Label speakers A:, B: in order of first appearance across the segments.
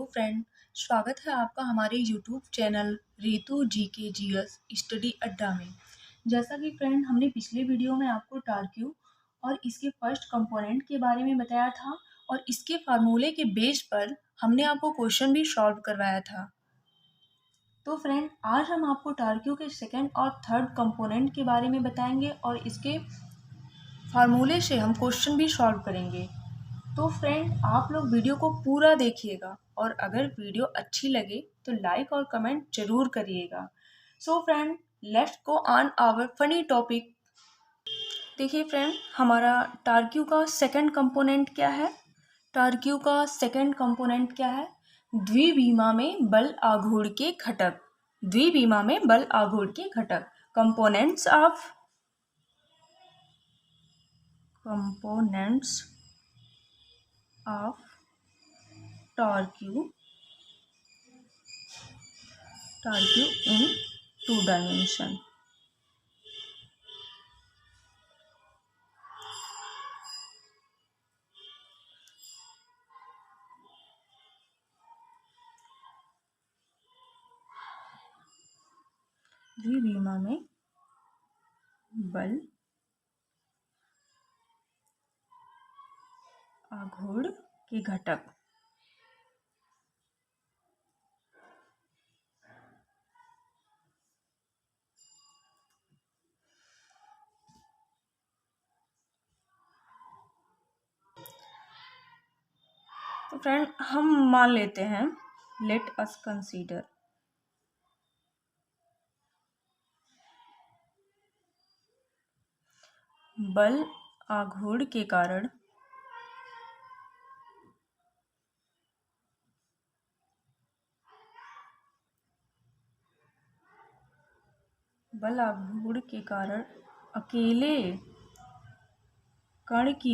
A: Friend, स्वागत है आपका हमारे YouTube channel Ritu GK GS study अड्डा में। जैसा कि फ्रेंड हमने पिछले वीडियो में आपको टारक्यू और इसके फर्स्ट कंपोनेंट के बारे में बताया था और इसके फार्मूले के बेस पर हमने आपको क्वेश्चन भी सॉल्व करवाया था। तो फ्रेंड आज हम आपको टारक्यू के सेकेंड और थर्ड कंपोनेंट के बारे में बताएंगे और इसके फार्मूले से हम क्वेश्चन भी सॉल्व करेंगे। तो फ्रेंड आप लोग वीडियो को पूरा देखिएगा और अगर वीडियो अच्छी लगे तो लाइक और कमेंट जरूर करिएगा। So friend let's go on our funny topic. देखिए फ्रेंड हमारा टारक्यू का सेकंड कंपोनेंट क्या है। टारक्यू का सेकंड कंपोनेंट क्या है? द्विविमा में बल आघूर्ण के घटक। द्विविमा में बल आघूर्ण के घटक। Components of torque in two dimension. द्विविमा में बल आघूर्ण के घटक। तो फ्रेंड हम मान लेते हैं, लेट अस कंसीडर बल आघूर्ण के कारण अकेले कण की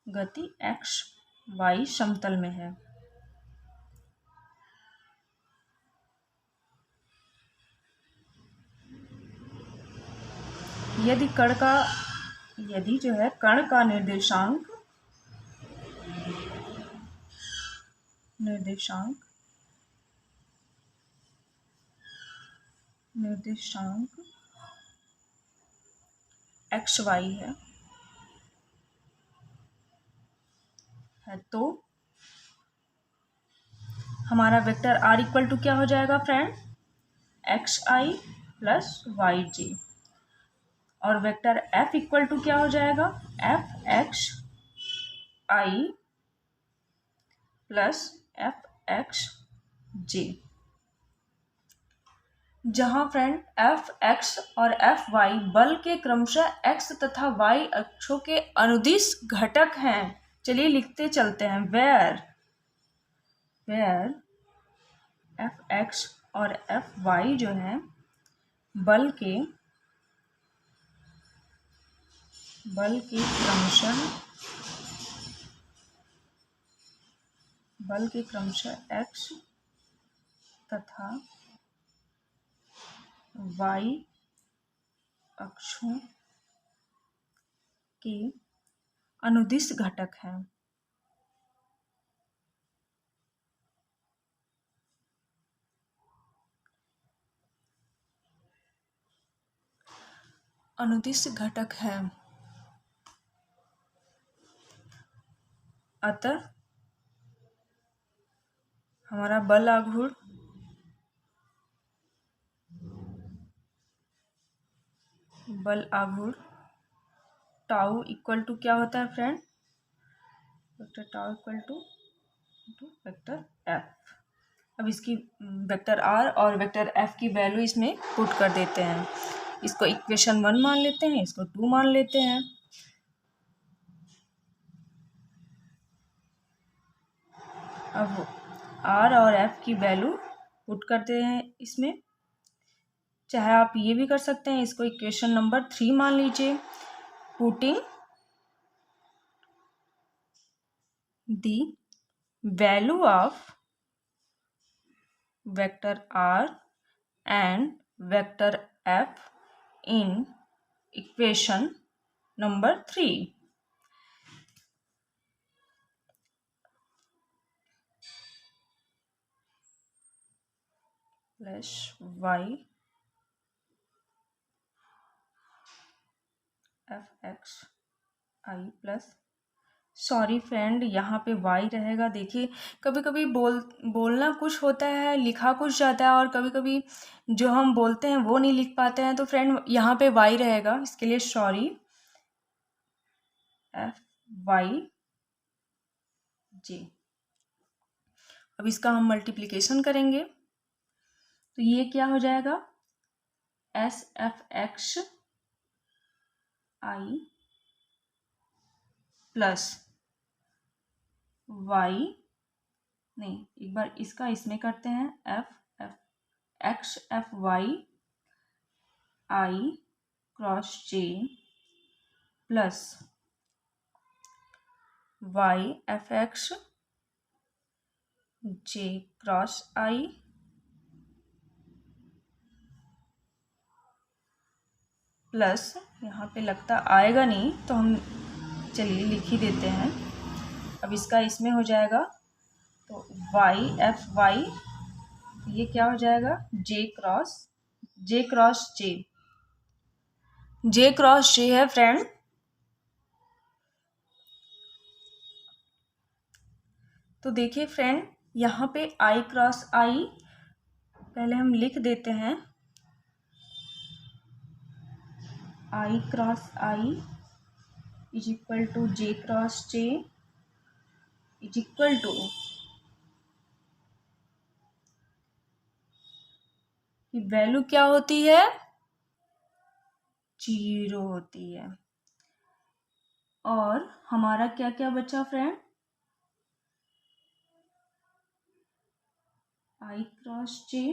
A: गति एक्स वाई समतल में है। यदि कण का निर्देशांक एक्स वाई है तो हमारा वेक्टर आर इक्वल टू क्या हो जाएगा friend? X I plus Y जे। और वेक्टर एफ इक्वल टू क्या हो जाएगा? F X I plus F X जे। जहां फ्रेंड एफ एक्स और एफ वाई बल के क्रमशः एक्स तथा वाई अक्षों के अनुदिश घटक हैं। चलिए लिखते चलते हैं। वेयर एफ एक्स और एफ वाई जो है बल के क्रमशः एक्स तथा वाई अक्षों के अनुदिश घटक हैं। अतः हमारा बल आघूर्ण टाउ इक्वल टू क्या होता है friend? Vector tau equal to vector F. अब इसकी वेक्टर आर और वेक्टर एफ की वैल्यू इसमें पुट कर देते हैं। इसको इक्वेशन 1 मान लेते हैं, इसको 2 मान लेते हैं। अब आर और एफ की वैल्यू पुट करते हैं इसमें। चाहे आप ये भी कर सकते हैं, इसको इक्वेशन नंबर 3 मान लीजिए। Putting the value of vector R and vector f in equation number 3. Plus y f x I plus, sorry friend, यहाँ पे y रहेगा। देखिए कभी कभी बोलना कुछ होता है, लिखा कुछ जाता है, और कभी कभी जो हम बोलते हैं वो नहीं लिख पाते हैं, तो फ्रेंड यहाँ पे y रहेगा, इसके लिए सॉरी। f y j। अब इसका हम मल्टीप्लिकेशन करेंगे तो ये क्या हो जाएगा, S F X I plus Y, नहीं एक बार इसका इसमें करते हैं, F F X F Y I cross J plus Y F X J cross I plus, यहाँ पे लगता आएगा नहीं तो हम चलिए लिख ही देते हैं। अब इसका इसमें हो जाएगा तो वाई एफ वाई, ये क्या हो जाएगा, जे क्रॉस जे क्रॉस जे है फ्रेंड। तो देखिए फ्रेंड, यहाँ पे आई क्रॉस आई पहले हम लिख देते हैं, I cross I is equal to J cross J is equal to, value क्या होती है, 0 होती है। और हमारा क्या क्या बचा फ्रेंड, आई क्रॉस जे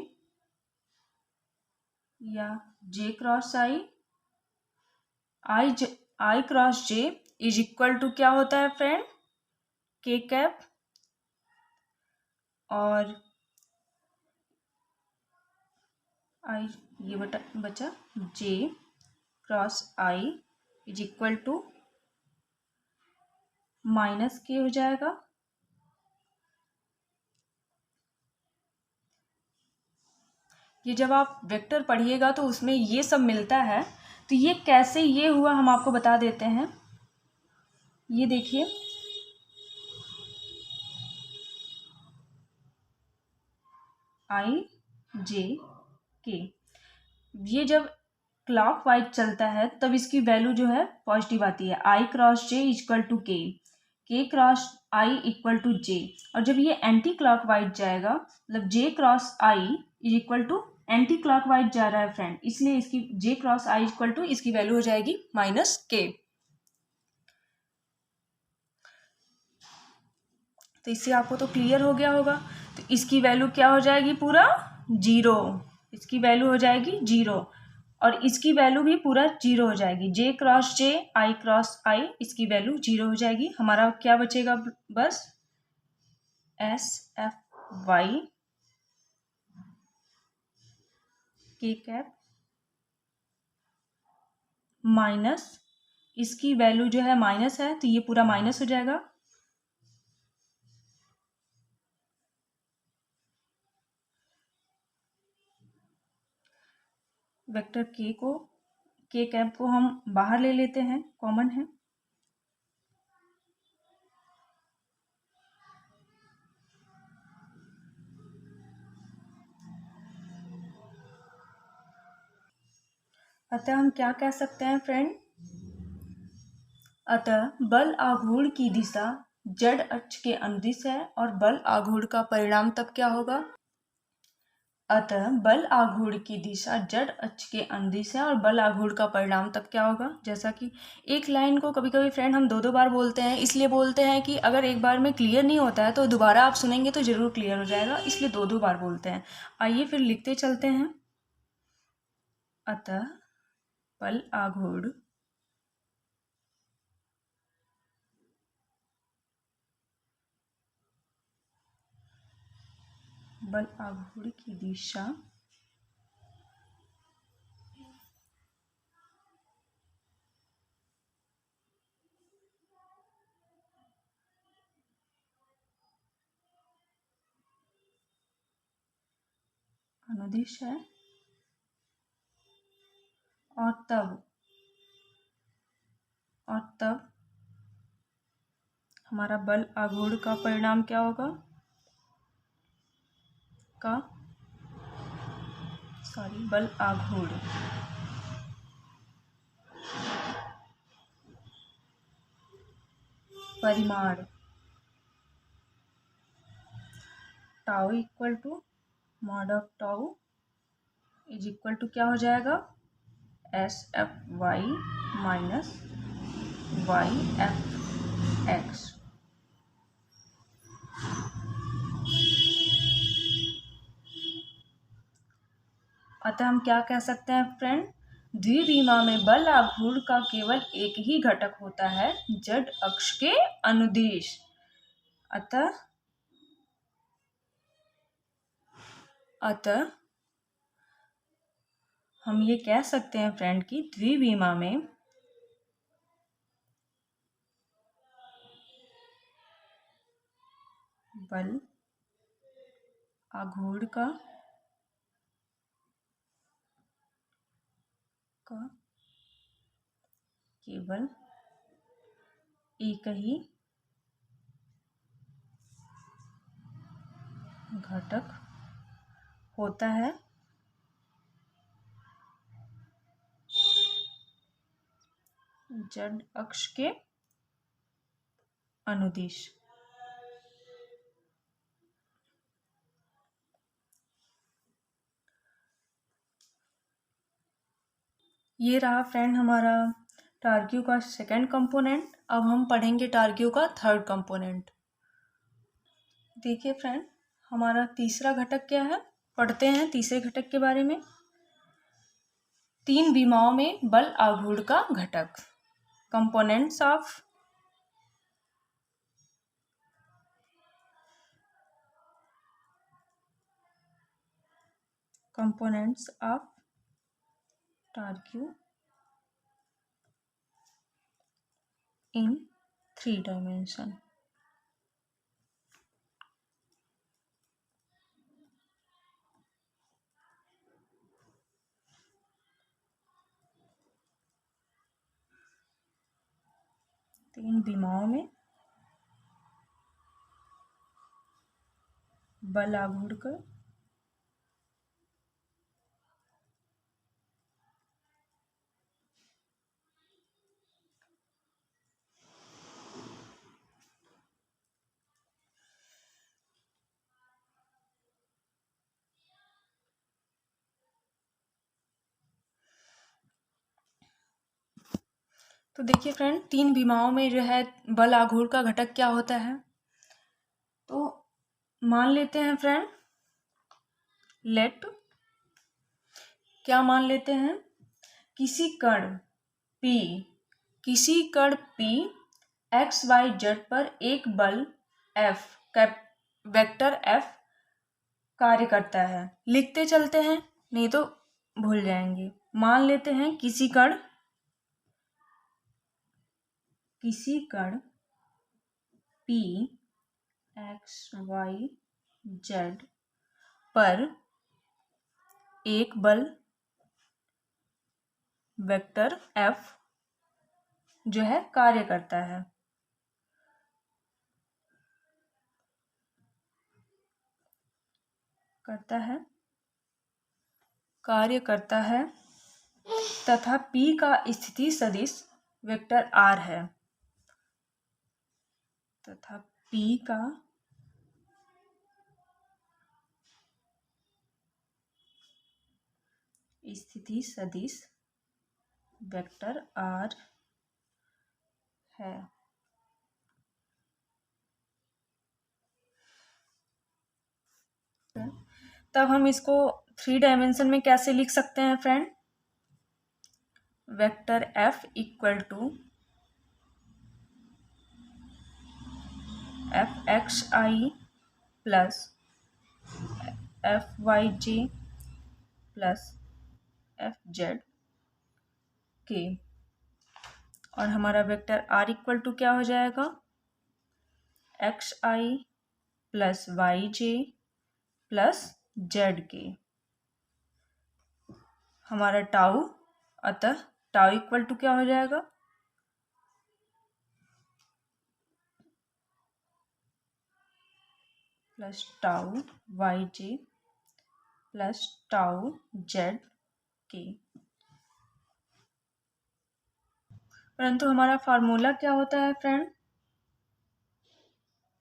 A: या J cross I, I cross J is equal to क्या होता है फ्रेंड, के कैप, और आई ये बचा J cross I is equal to minus के हो जाएगा। ये जब आप वेक्टर पढ़िएगा तो उसमें ये सब मिलता है, तो ये कैसे ये हुआ हम आपको बता देते हैं। ये देखिए, आई जे के, ये जब क्लॉक वाइज चलता है तब इसकी वैल्यू जो है पॉजिटिव आती है, I cross J equal to K cross I equal to J. और जब ये एंटी क्लॉक वाइज जाएगा, मतलब J cross I is equal to anticlockwise जा रहा है फ्रेंड, इसलिए इसकी J cross I equal to इसकी वैल्यू हो जाएगी माइनस के। तो इससे आपको तो क्लियर हो गया होगा। तो इसकी वैल्यू क्या हो जाएगी, पूरा 0, इसकी वैल्यू हो जाएगी 0, और इसकी वैल्यू भी पूरा 0 हो जाएगी, जे क्रॉस जे आई क्रॉस आई, इसकी वैल्यू 0 हो जाएगी। हमारा क्या बचेगा, बस एस एफ वाई के कैप माइनस, इसकी वैल्यू जो है माइनस है तो ये पूरा माइनस हो जाएगा, वेक्टर के कैप को हम बाहर ले लेते हैं, कॉमन है। अतः हम क्या कह सकते हैं फ्रेंड, अतः बल आघूर्ण की दिशा जेड अक्ष के अनुदिश है, और बल आघूर्ण का परिणाम तब क्या होगा, अतः बल आघूर्ण की दिशा जेड अक्ष के अनुदिश है, और बल आघूर्ण का परिणाम तब क्या होगा। जैसा कि एक लाइन को कभी कभी फ्रेंड हम दो बार बोलते हैं, इसलिए बोलते हैं कि अगर एक बार में क्लियर नहीं होता है तो दोबारा आप सुनेंगे तो जरूर क्लियर हो जाएगा, इसलिए दो बार बोलते हैं। आइए फिर लिखते चलते हैं, अतः बल आघूर्ण की दिशा अनुदिश है और तब हमारा बल आघूर्ण का परिणाम क्या होगा? बल आघूर्ण परिमाण tau equal to mod of tau is equal to क्या हो जाएगा? SFy minus YFX। अतः हम क्या कह सकते हैं फ्रेंड? द्विविमा में बल आघूर्ण का केवल एक ही घटक होता है, z अक्ष के अनुदिश। अतः हम ये कह सकते हैं फ्रेंड कि द्विविमा में बल आघूर्ण का केवल एक ही घटक होता है, z अक्ष के अनुदिश। ये रहा फ्रेंड हमारा टार्क्यू का सेकंड कंपोनेंट। अब हम पढ़ेंगे टार्क्यू का थर्ड कंपोनेंट। देखिए फ्रेंड, हमारा तीसरा घटक क्या है, पढ़ते हैं तीसरे घटक के बारे में। तीन विमाओं में बल आघूर्ण का घटक। Components of torque in 3 dimension. तीन विमाओं में बल आघूर्ण का तो देखिए फ्रेंड, तीन विमाओं में जो है बल आघूर्ण का घटक क्या होता है। तो मान लेते हैं फ्रेंड, क्या मान लेते हैं? किसी कण P XYZ पर एक बल वेक्टर F कार्य करता है। लिखते चलते हैं, नहीं तो भूल जाएंगे। मान लेते हैं किसी कण P XYZ पर एक बल वेक्टर F जो है कार्य करता है। कार्य करता है तथा P का स्थिति सदिश वेक्टर R है। तथा P का स्थिति सदिश वेक्टर R है। तब हम इसको 3 डायमेंशन में कैसे लिख सकते हैं friend? Vector F equal to FXI plus FYJ plus FZ के, और हमारा वेक्टर R इक्वल टू क्या हो जाएगा? XI plus YJ plus Z के। हमारा टाउ, अतः टाउ इक्वल टू क्या हो जाएगा, प्लस टाउ वाई जे प्लस टाउ जेड के। परंतु हमारा फार्मूला क्या होता है फ्रेंड,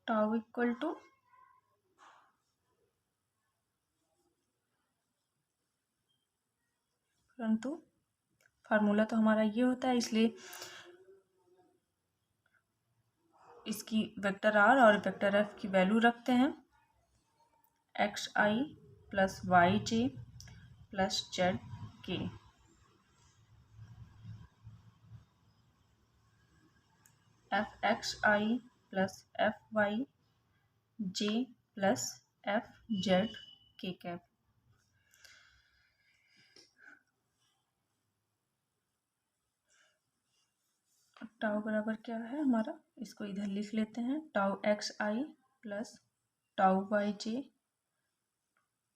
A: टाउ इक्वल टू परंतु फार्मूला तो हमारा ये होता है, इसलिए इसकी वेक्टर आर और वेक्टर एफ की वैल्यू रखते हैं, x I plus Y J plus Z के। F X I plus F Y J plus F Z के कैप। टाउ बराबर क्या है हमारा, इसको इधर लिख लेते हैं, tau x I plus tau Y J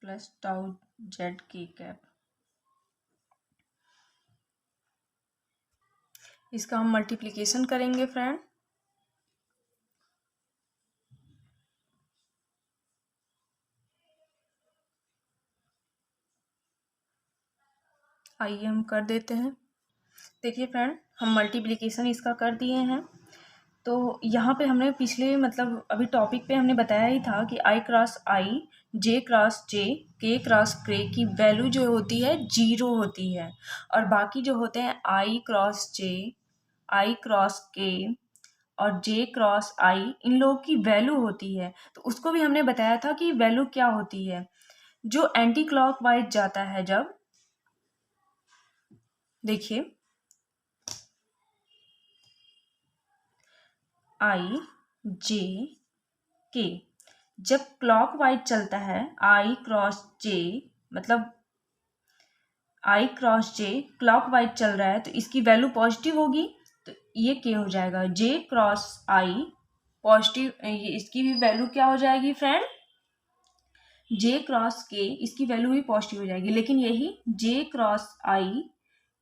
A: plus tau Z के कैप। इसका हम मल्टीप्लिकेशन करेंगे फ्रेंड, आइए हम कर देते हैं। देखिए फ्रेंड, हम मल्टीप्लिकेशन इसका कर दिए हैं। तो यहाँ पे हमने पिछले मतलब अभी टॉपिक पे हमने बताया ही था कि आई क्रॉस आई, जे क्रॉस जे, के क्रॉस के की वैल्यू जो होती है 0 होती है, और बाकी जो होते हैं I cross J, I cross के और जे क्रॉस आई, इन लोगों की वैल्यू होती है। तो उसको भी हमने बताया था कि वैल्यू क्या होती है, जो एंटी क्लॉकवाइज जाता है जब, देखिए आई जे के जब क्लॉकवाइज चलता है, आई क्रॉस जे मतलब आई क्रॉस जे क्लॉकवाइज चल रहा है, तो इसकी वैल्यू पॉजिटिव होगी, तो ये के हो जाएगा। जे क्रॉस आई पॉजिटिव, इसकी भी वैल्यू क्या हो जाएगी फ्रेंड, जे क्रॉस के, इसकी वैल्यू भी पॉजिटिव हो जाएगी। लेकिन यही J cross I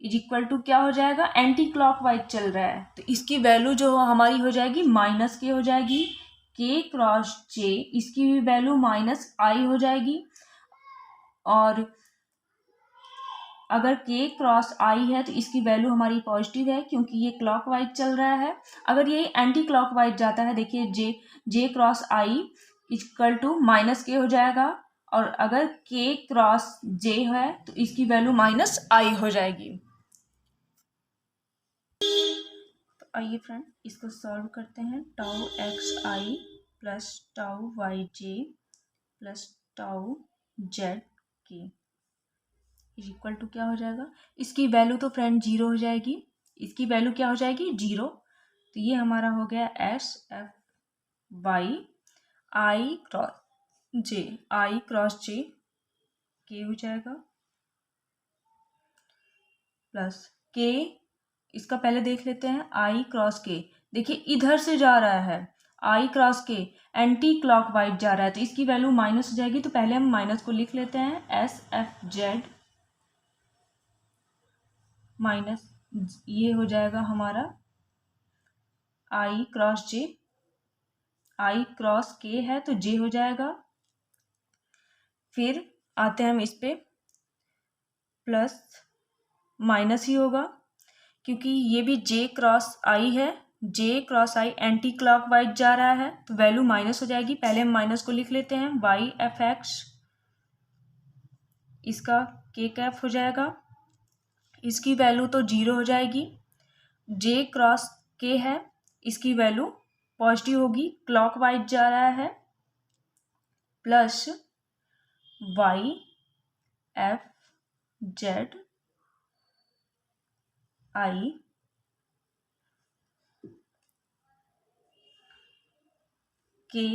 A: is equal to क्या हो जाएगा, एंटी क्लॉकवाइज चल रहा है, तो इसकी वैल्यू जो हमारी हो जाएगी माइनस के हो जाएगी। के क्रॉस जे, इसकी भी वैल्यू माइनस आई हो जाएगी। और अगर के क्रॉस आई है तो इसकी वैल्यू हमारी पॉजिटिव है, क्योंकि ये क्लॉकवाइज चल रहा है। अगर ये एंटी क्लॉकवाइज जाता है, देखिए J cross I equal to minus के हो जाएगा, और अगर के क्रॉस जे है तो इसकी वैल्यू माइनस आई हो जाएगी। तो आइए फ्रेंड, इसको सॉल्व करते हैं। Tau x I plus tau Y J plus tau Z के इक्वल टू क्या हो जाएगा, इसकी वैल्यू तो फ्रेंड 0 हो जाएगी, इसकी वैल्यू क्या हो जाएगी 0। तो ये हमारा हो गया S F Y I cross जे के हो जाएगा प्लस के, इसका पहले देख लेते हैं, आई क्रॉस के, देखिए इधर से जा रहा है, आई क्रॉस के एंटी क्लॉकवाइज जा रहा है, तो इसकी वैल्यू माइनस हो जाएगी। तो पहले हम माइनस को लिख लेते हैं, एस एफ जेड माइनस ये हो जाएगा हमारा आई क्रॉस जे, आई क्रॉस के है तो जे हो जाएगा। फिर आते हैं हम इस पे, प्लस माइनस ही होगा, क्योंकि ये भी जे क्रॉस आई है, जे क्रॉस आई एंटी क्लॉकवाइज जा रहा है, तो वैल्यू माइनस हो जाएगी। पहले हम माइनस को लिख लेते हैं, वाई एफ एक्स, इसका के कैप हो जाएगा, इसकी वैल्यू तो 0 हो जाएगी। जे क्रॉस के है, इसकी वैल्यू पॉजिटिव होगी, क्लॉकवाइज जा रहा है, plus Y F Z I के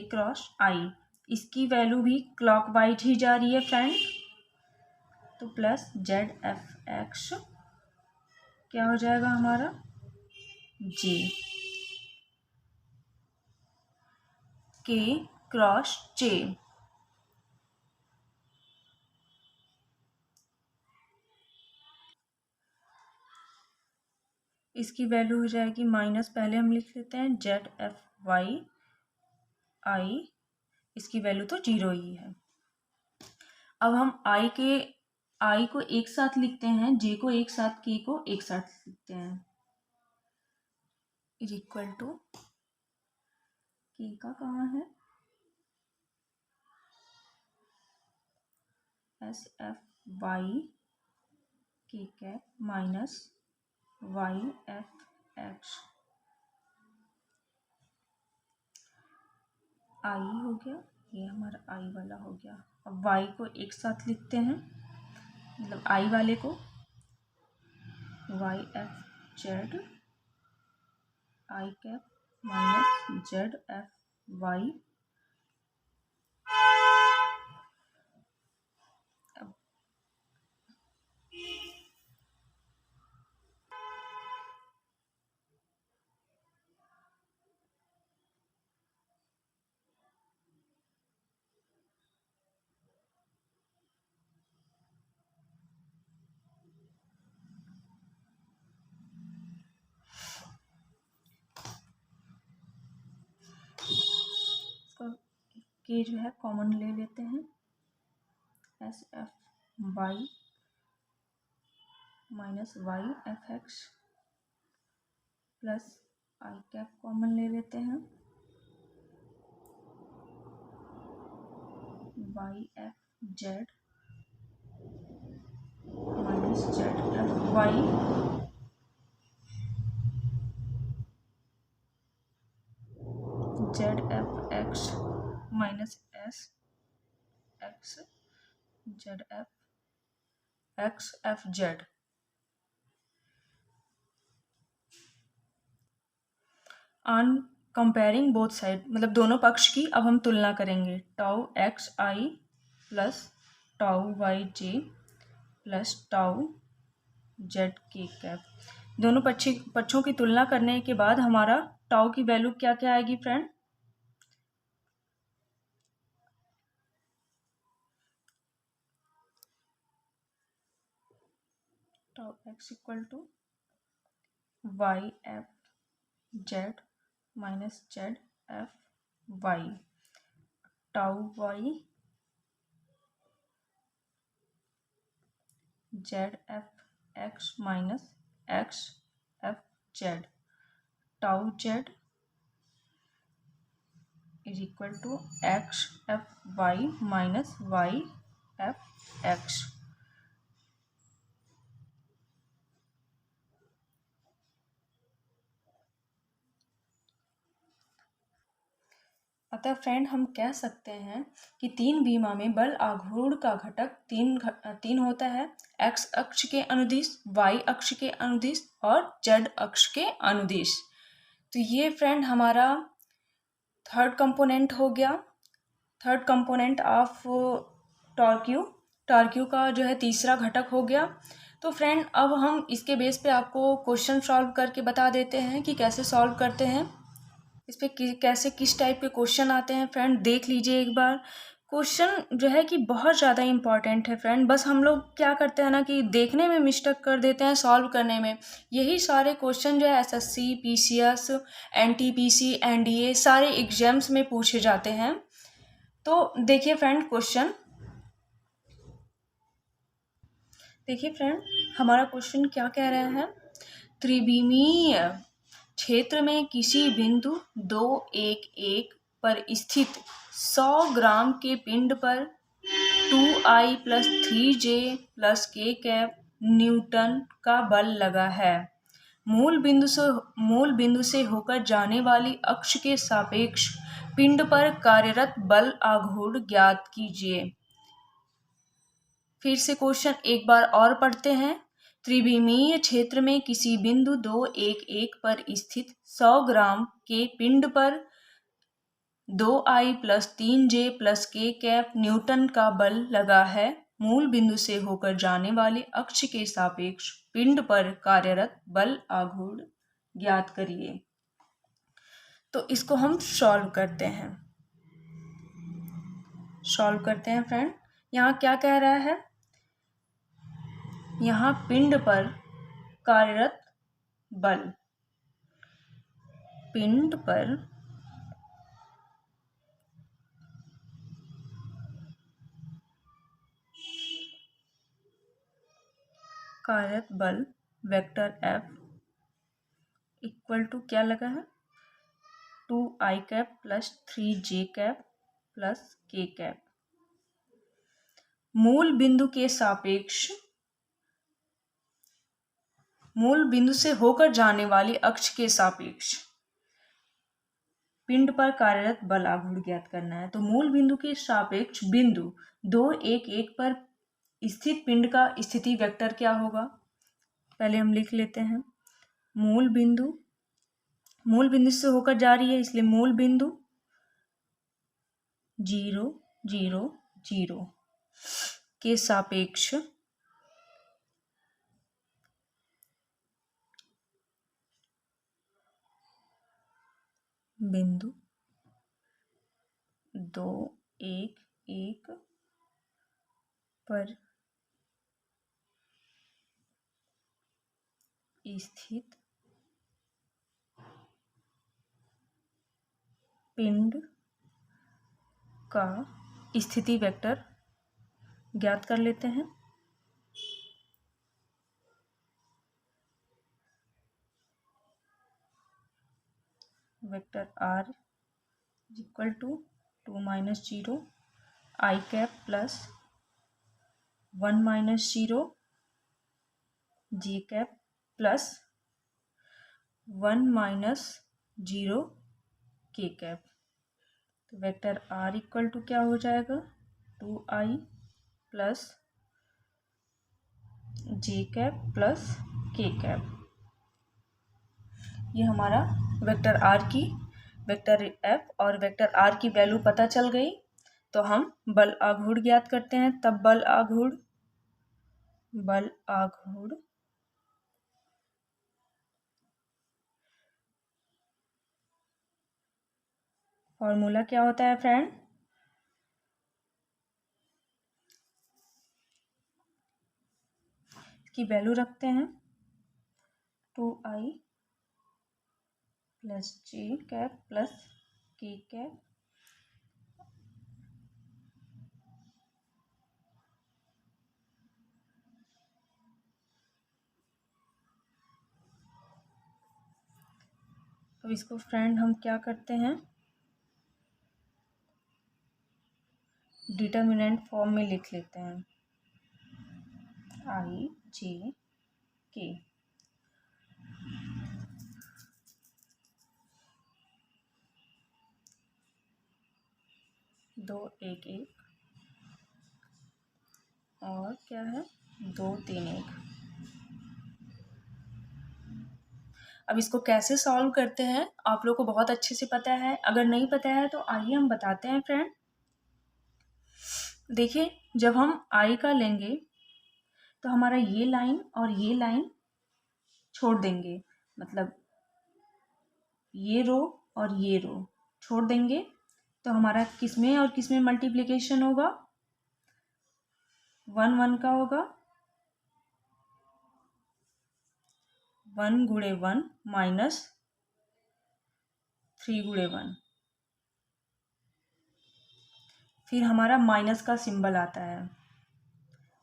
A: क्रॉस आई, इसकी वैल्यू भी क्लॉकवाइज ही जा रही है फ्रेंड, तो प्लस जेड एफ एक्स क्या हो जाएगा हमारा, जे के क्रॉस जे। इसकी वैल्यू हो जाएगी माइनस, पहले हम लिख लेते हैं ZFY I, इसकी वैल्यू तो 0 ही है। अब हम I को एक साथ लिखते हैं, J को एक साथ, K को एक साथ लिखते हैं, इज इक्वल टू K का कहाँ है, SFY K cap minus YFX I हो गया, ये हमारा I वाला हो गया। अब Y को एक साथ लिखते हैं, मतलब I वाले को YFZ I cap minus ZFY। के जो है कॉमन ले लेते हैं, SFY minus YFX plus I cap common ले लेते हैं, YFZ minus ZFY ZFX minus SX ZFXFZ। On comparing both side, मतलब दोनों पक्ष की अब हम तुलना करेंगे, tau XI plus tau YJ plus tau ZK cap. दोनों पक्षों की तुलना करने के बाद हमारा टाउ की वैल्यू क्या क्या आएगी friend, tau X equal to YFZ minus ZFY, tau Y ZFX minus XFZ, tau Z is equal to XFY minus YFX। अतः फ्रेंड हम कह सकते हैं कि तीन बीमा में बल आघूर्ण का घटक तीन होता है, x अक्ष के अनुदिश, y अक्ष के अनुदिश और z अक्ष के अनुदिश। तो ये फ्रेंड हमारा थर्ड कंपोनेंट हो गया, थर्ड कंपोनेंट ऑफ टॉर्क्यू का जो है तीसरा घटक हो गया। तो फ्रेंड अब हम इसके बेस पे आपको क्वेश्चन सॉल्व करके बता देते हैं कि कैसे सॉल्व करते हैं, इस पे कैसे किस टाइप के क्वेश्चन आते हैं। फ्रेंड देख लीजिए एक बार, क्वेश्चन जो है कि बहुत ज़्यादा इंपॉर्टेंट है फ्रेंड, बस हम लोग क्या करते हैं ना कि देखने में मिस्टेक कर देते हैं, सॉल्व करने में। यही सारे क्वेश्चन जो है SSC, PCS, NTPC, NDA सारे एग्जाम्स में पूछे जाते हैं। तो देखिए फ्रेंड क्वेश्चन, देखिए फ्रेंड हमारा क्वेश्चन क्या कह रहा है, त्रिविमीय क्षेत्र में किसी बिंदु 211 पर स्थित 100 ग्राम के पिंड पर 2I plus 3J plus K cap Newton का बल लगा है। मूल बिंदु से होकर जाने वाली अक्ष के सापेक्ष पिंड पर कार्यरत बल आघूर्ण ज्ञात कीजिए। फिर से क्वेश्चन एक बार और पढ़ते हैं, त्रिविमीय क्षेत्र में किसी बिंदु 211 पर स्थित 100 ग्राम के पिंड पर 2I plus 3J plus K cap Newton का बल लगा है। मूल बिंदु से होकर जाने वाले अक्ष के सापेक्ष पिंड पर कार्यरत बल आघूर्ण ज्ञात करिए। तो इसको हम सॉल्व करते हैं, फ्रेंड। यहाँ क्या कह रहा है, यहाँ पिंड पर कार्यरत बल पिंड पर कार्यरत बल वेक्टर F इक्वल टू क्या लगा है 2i cap plus 3j cap plus k cap. मूल बिंदु से होकर जाने वाली अक्ष के सापेक्ष पिंड पर कार्यरत बल आघूर्ण ज्ञात करना है। तो मूल बिंदु के सापेक्ष बिंदु 2 1 1 पर स्थित पिंड का स्थिति वेक्टर क्या होगा, पहले हम लिख लेते हैं। मूल बिंदु से होकर जा रही है, इसलिए मूल बिंदु 0 0 0 के सापेक्ष बिंदु 2 1 1 पर स्थित पिंड का स्थिति वेक्टर ज्ञात कर लेते हैं। Vector R equal to 2 minus 0 i cap plus 1 minus 0 j cap plus 1 minus 0 k cap. तो वेक्टर R इक्वल टू क्या हो जाएगा 2i plus j cap plus k cap. ये हमारा वेक्टर F और वेक्टर R की वैल्यू पता चल गई। तो हम बल आघूर्ण ज्ञात करते हैं। तब बल आघूर्ण फॉर्मूला क्या होता है फ्रेंड, की वैल्यू रखते हैं 2i plus j cap plus k cap अब इसको फ्रेंड हम क्या करते हैं डिटर्मिनेंट फॉर्म में लिख लेते हैं i j k। 2 1 1 और क्या है 2 3 1। अब इसको कैसे सॉल्व करते हैं आप लोग को बहुत अच्छे से पता है। अगर नहीं पता है तो आइए हम बताते हैं फ्रेंड। देखिए जब हम i का लेंगे तो हमारा ये लाइन और ये लाइन छोड़ देंगे, मतलब ये रो और ये रो छोड़ देंगे। तो हमारा किसमें और किसमें मल्टीप्लिकेशन होगा 1 1 का होगा 1 गुणे 1 माइनस 3 गुणे 1। फिर हमारा माइनस का सिंबल आता है।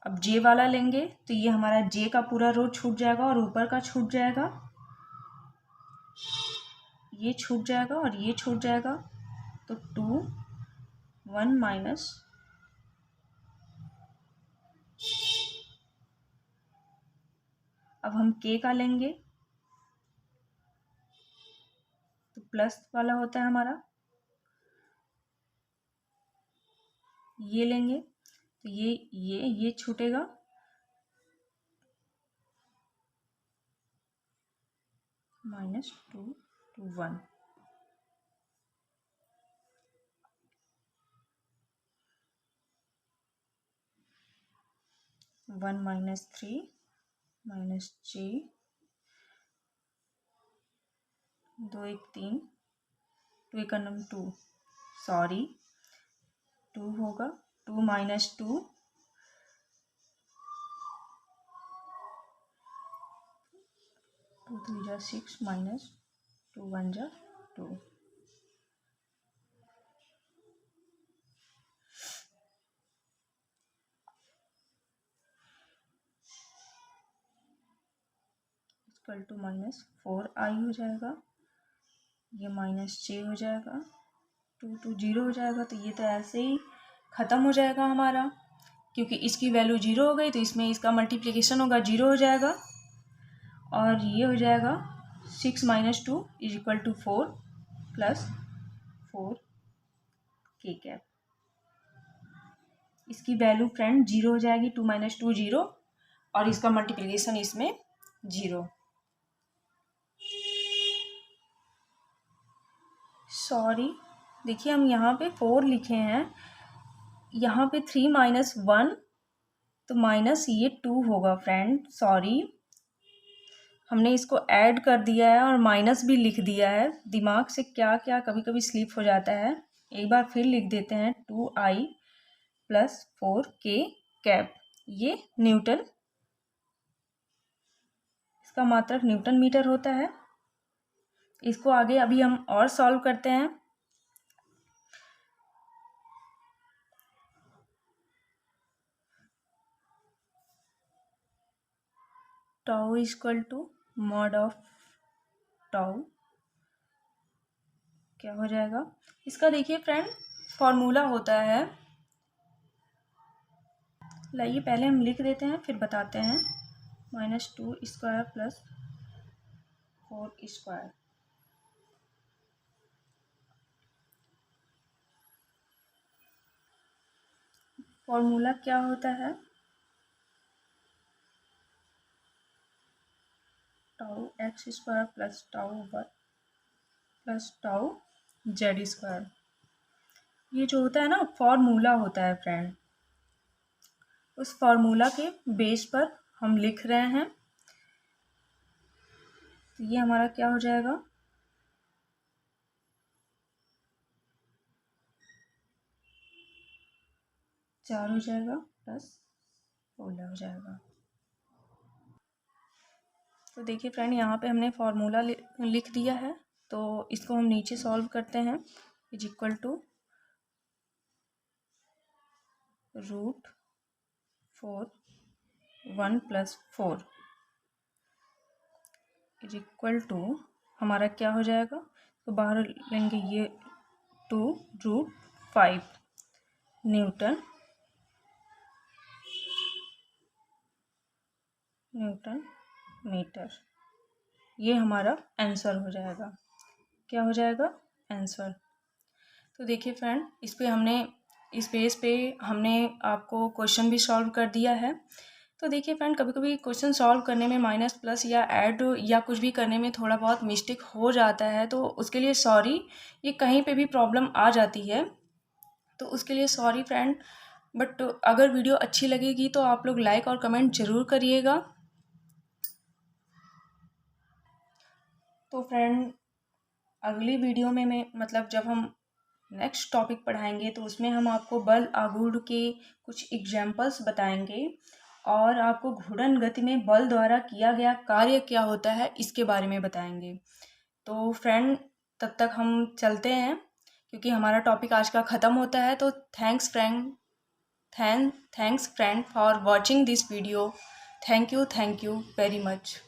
A: अब जे वाला लेंगे तो ये हमारा जे का पूरा रो छूट जाएगा और ऊपर का छूट जाएगा, ये छूट जाएगा और ये छूट जाएगा। तो 2 1 माइनस अब हम k का लेंगे तो प्लस वाला होता है हमारा, ये लेंगे तो ये छूटेगा -2 to 1। 1 माइनस 3 माइनस j 2 1 3 2 1 नम 2 सॉरी 2 होगा 2 माइनस 2 2 2 3 जा 6 माइनस 2 1 जा 2। इक्वल टू -4i हो जाएगा, ये -j हो जाएगा, 2 2 0 हो जाएगा। तो ये तो ऐसे ही ख़त्म हो जाएगा हमारा, क्योंकि इसकी वैल्यू 0 हो गई तो इसमें इसका मल्टीप्लिकेशन होगा 0 हो जाएगा। और ये हो जाएगा 6 - 2 = 4 + 4 k कैप। इसकी वैल्यू फ्रेंड 0 हो जाएगी, 2 - 2 0, और इसका मल्टीप्लिकेशन इसमें 0। सॉरी, देखिए हम यहाँ पे 4 लिखे हैं, यहाँ पे 3 - 1, तो माइनस ये 2 होगा फ्रेंड। सॉरी, हमने इसको ऐड कर दिया है और माइनस भी लिख दिया है। दिमाग से क्या क्या कभी कभी स्लिप हो जाता है। एक बार फिर लिख देते हैं, 2i + 4k कैप। ये न्यूटन, इसका मात्रक न्यूटन मीटर होता है। इसको आगे अभी हम और सॉल्व करते हैं। टाउ = mod ऑफ टाउ क्या हो जाएगा। इसका देखिए फ्रेंड फॉर्मूला होता है, लाइए पहले हम लिख देते हैं फिर बताते हैं। -2² + 4²। फॉर्मूला क्या होता है, tau x² + tau + tau z²। ये जो होता है ना फॉर्मूला होता है फ्रेंड, उस फॉर्मूला के बेस पर हम लिख रहे हैं। तो ये हमारा क्या हो जाएगा, 4 हो जाएगा +16 हो जाएगा। तो देखिए फ्रेंड यहाँ पे हमने फॉर्मूला लिख दिया है, तो इसको हम नीचे सॉल्व करते हैं। = √4 1 + 4 = हमारा क्या हो जाएगा, तो बाहर लेंगे ये 2√5 न्यूटन मीटर। ये हमारा आंसर हो जाएगा। क्या हो जाएगा, आंसर। तो देखिए फ्रेंड, इस बेस पे हमने आपको क्वेश्चन भी सॉल्व कर दिया है। तो देखिए फ्रेंड, कभी कभी क्वेश्चन सॉल्व करने में माइनस प्लस या ऐड या कुछ भी करने में थोड़ा बहुत मिस्टेक हो जाता है, तो उसके लिए सॉरी। ये कहीं पे भी प्रॉब्लम आ जाती है, तो उसके लिए सॉरी फ्रेंड। बट अगर वीडियो अच्छी लगेगी तो आप लोग लाइक और कमेंट ज़रूर करिएगा। तो फ्रेंड, अगली वीडियो में मैं जब हम नेक्स्ट टॉपिक पढ़ाएंगे तो उसमें हम आपको बल आघूर्ण के कुछ एग्जाम्पल्स बताएंगे और आपको घूर्णन गति में बल द्वारा किया गया कार्य क्या होता है इसके बारे में बताएंगे। तो फ्रेंड, तब तक हम चलते हैं, क्योंकि हमारा टॉपिक आज का ख़त्म होता है। तो thanks friend for watching this video. Thank you very much.